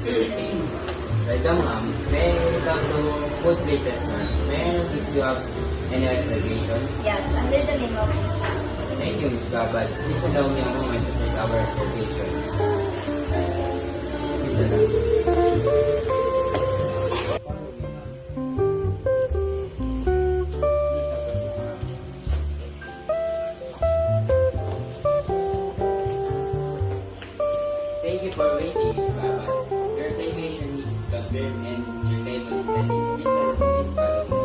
Right now, ma'am, may come to food plate restaurant. May I know if you have any reservation? Yes, under the name of Miss Lam. Thank you, Ms. Gabal. Please allow me a moment to take our reservation. Please allow me. Follow me, ma'am. Please proceed, ma'am. Thank you for waiting, Ms. Gabal. Your reservation is confirmed and your table is ready. Please follow me.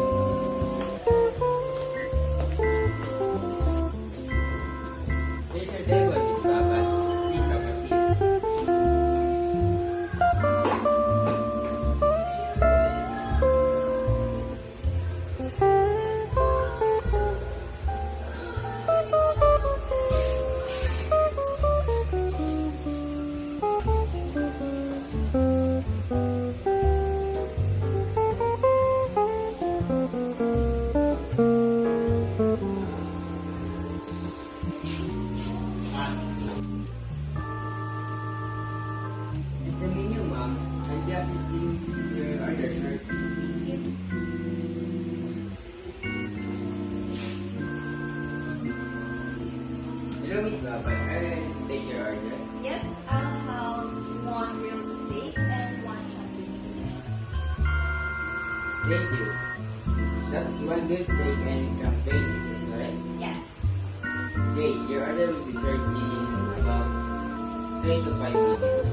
There's your table, Ms. Gabal. Please proceed. Is the menu, ma'am? I'll be assisting your order shortly. Hello, Miss Gabal. Are you ready to take your order? Yes, I'll have one grilled steak and one champagne. Thank you. That's one good steak and champagne, is it correct? Yes. Okay, your order will be served in about 3 to 5 minutes.